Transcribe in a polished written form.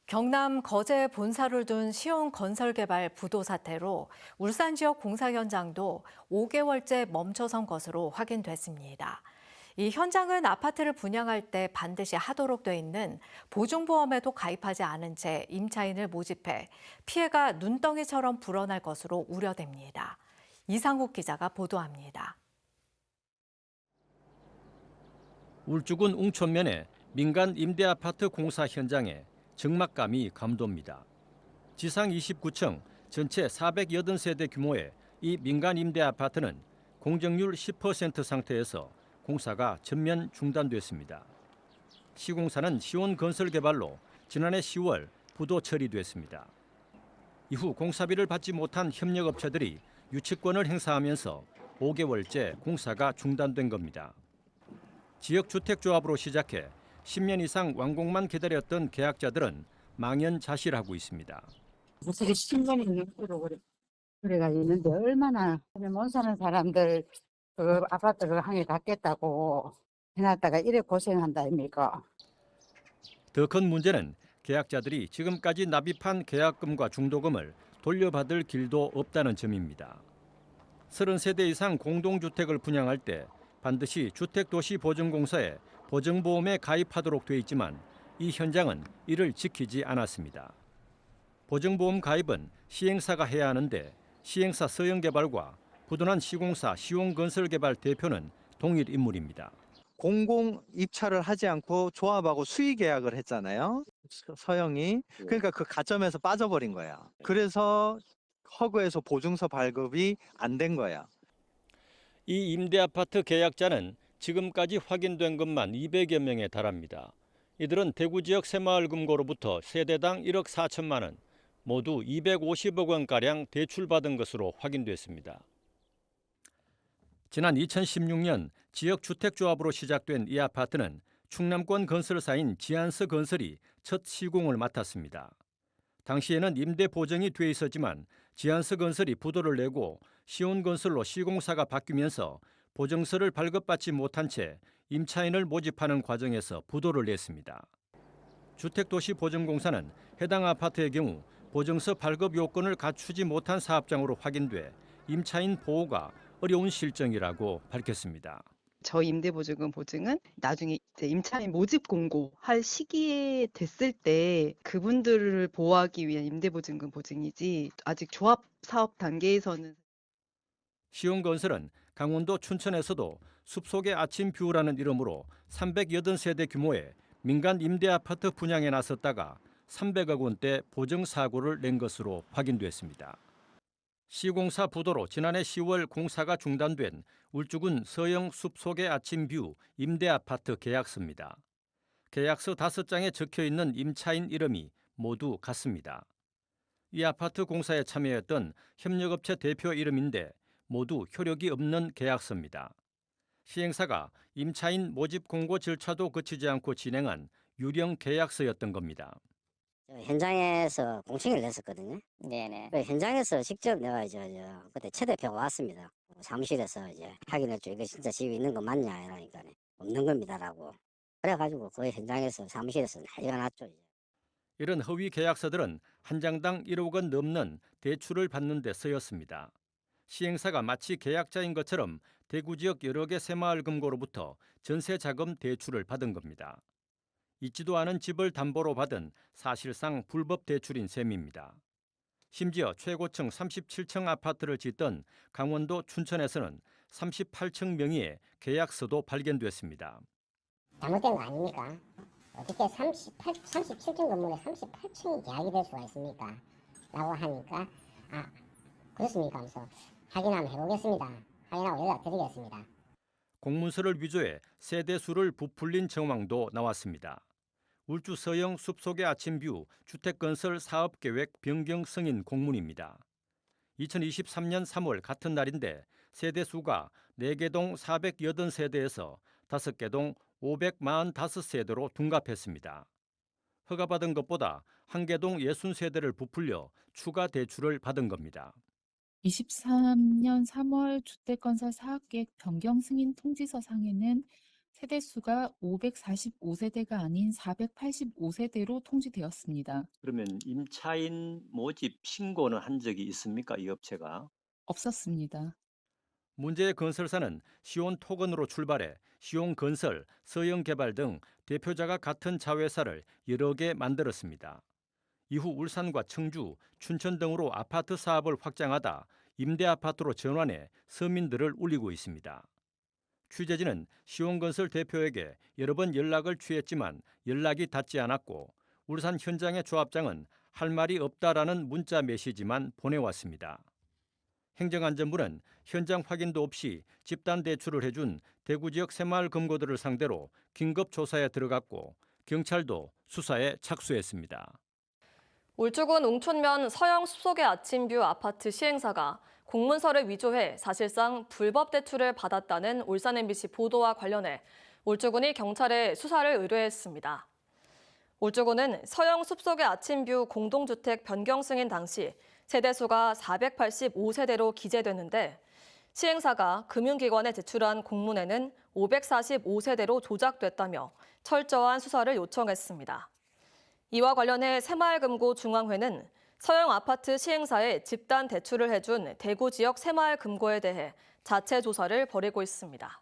경남 거제에 본사를 둔 시온건설개발 부도 사태로 울산 지역 공사 현장도 5개월째 멈춰선 것으로 확인됐습니다. 이 현장은 아파트를 분양할 때 반드시 하도록 돼 있는 보증보험에도 가입하지 않은 채 임차인을 모집해 피해가 눈덩이처럼 불어날 것으로 우려됩니다. 이상욱 기자가 보도합니다. 울주군 웅촌면의 민간 임대아파트 공사 현장에 적막감이 감돕니다. 지상 29층, 전체 480세대 규모의 이 민간 임대아파트는 공정률 10% 상태에서 공사가 전면 중단됐습니다. 시공사는 시온건설개발로 지난해 10월 부도 처리됐습니다. 이후 공사비를 받지 못한 협력업체들이 유치권을 행사하면서 5개월째 공사가 중단된 겁니다. 지역주택조합으로 시작해 10년 이상 완공만 기다렸던 계약자들은 망연자실하고 있습니다. 무슨 신경이 있고 그래가 있는데 얼마나 못 사는 사람들 그 아파트 그 항해 갖겠다고 해놨다가 이래 고생한다 아닙니까? 더 큰 문제는 계약자들이 지금까지 납입한 계약금과 중도금을 돌려받을 길도 없다는 점입니다. 30세대 이상 공동주택을 분양할 때 반드시 주택도시보증공사에 보증보험에 가입하도록 돼 있지만 이 현장은 이를 지키지 않았습니다. 보증보험 가입은 시행사가 해야 하는데 시행사 서영개발과 부도난 시공사 시온건설개발 대표는 동일 인물입니다. 공공 입찰을 하지 않고 조합하고 수의 계약을 했잖아요. 서영이. 그러니까 그 가점에서 빠져버린 거야. 그래서 허그에서 보증서 발급이 안 된 거야. 이 임대아파트 계약자는 지금까지 확인된 것만 200여 명에 달합니다. 이들은 대구 지역 새마을 금고로부터 세대당 1억 4천만 원, 모두 250억 원가량 대출받은 것으로 확인됐습니다. 지난 2016년 지역주택조합으로 시작된 이 아파트는 충남권 건설사인 지안스 건설이 첫 시공을 맡았습니다. 당시에는 임대 보증이 돼 있었지만 지안스 건설이 부도를 내고 시온건설로 시공사가 바뀌면서 보증서를 발급받지 못한 채 임차인을 모집하는 과정에서 부도를 냈습니다. 주택도시보증공사는 해당 아파트의 경우 보증서 발급 요건을 갖추지 못한 사업장으로 확인돼 임차인 보호가 어려운 실정이라고 밝혔습니다. 저희 임대보증금 보증은 나중에 이제 임차인 모집 공고할 시기에 됐을 때 그분들을 보호하기 위한 임대보증금 보증이지 아직 조합 사업 단계에서는. 시온건설은 강원도 춘천에서도 숲속의 아침 뷰라는 이름으로 380세대 규모의 민간 임대아파트 분양에 나섰다가 300억 원대 보증 사고를 낸 것으로 확인됐습니다. 시공사 부도로 지난해 10월 공사가 중단된 울주군 서영 숲속의 아침 뷰 임대아파트 계약서입니다. 계약서 5장에 적혀있는 임차인 이름이 모두 같습니다. 이 아파트 공사에 참여했던 협력업체 대표 이름인데 모두 효력이 없는 계약서입니다. 시행사가 임차인 모집 공고 절차도 거치지 않고 진행한 유령 계약서였던 겁니다. 현장에서 공청회를 했었거든요. 네네. 그 현장에서 직접 내가 그때 최 대표가 왔습니다. 사무실에서 확인했죠. 이거 진짜 집이 있는 거 맞냐 이러니까 없는 겁니다라고. 그래가지고 그 현장에서 사무실에서 난리가 났죠. 이런 허위 계약서들은 한 장당 1억 원 넘는 대출을 받는 데 쓰였습니다. 시행사가 마치 계약자인 것처럼 대구 지역 여러 개 새마을 금고로부터 전세 자금 대출을 받은 겁니다. 있지도 않은 집을 담보로 받은 사실상 불법 대출인 셈입니다. 심지어 최고층 37층 아파트를 짓던 강원도 춘천에서는 38층 명의의 계약서도 발견됐습니다. 잘못된 거 아닙니까? 어떻게 37층 건물에 38층이 계약이 될 수가 있습니까? 라고 하니까 그렇습니까? 하면서 확인 한번 해보겠습니다. 확인하고 연락드리겠습니다. 공문서를 위조해 세대수를 부풀린 정황도 나왔습니다. 울주 서영 숲속의 아침뷰 주택건설 사업계획 변경 승인 공문입니다. 2023년 3월 같은 날인데 세대수가 4개 동 480세대에서 5개 동 545세대로 둔갑했습니다. 허가받은 것보다 1개 동 60세대를 부풀려 추가 대출을 받은 겁니다. 23년 3월 주택건설 사업계획 변경 승인 통지서 상에는 세대수가 545세대가 아닌 485세대로 통지되었습니다. 그러면 임차인 모집 신고는 한 적이 있습니까? 이 업체가? 없었습니다. 문제의 건설사는 시온토건으로 출발해 시온건설, 서영개발 등 대표자가 같은 자회사를 여러 개 만들었습니다. 이후 울산과 청주, 춘천 등으로 아파트 사업을 확장하다 임대아파트로 전환해 서민들을 울리고 있습니다. 취재진은 시온건설 대표에게 여러 번 연락을 취했지만 연락이 닿지 않았고 울산 현장의 조합장은 할 말이 없다라는 문자 메시지만 보내왔습니다. 행정안전부는 현장 확인도 없이 집단 대출을 해준 대구 지역 새마을 금고들을 상대로 긴급 조사에 들어갔고 경찰도 수사에 착수했습니다. 울주군 웅촌면 서영 숲속의 아침뷰 아파트 시행사가 공문서를 위조해 사실상 불법 대출을 받았다는 울산 MBC 보도와 관련해 울주군이 경찰에 수사를 의뢰했습니다. 울주군은 서영 숲속의 아침뷰 공동주택 변경 승인 당시 세대수가 485세대로 기재되는데 시행사가 금융기관에 제출한 공문에는 545세대로 조작됐다며 철저한 수사를 요청했습니다. 이와 관련해 새마을금고 중앙회는 서영 아파트 시행사에 집단 대출을 해준 대구 지역 새마을금고에 대해 자체 조사를 벌이고 있습니다.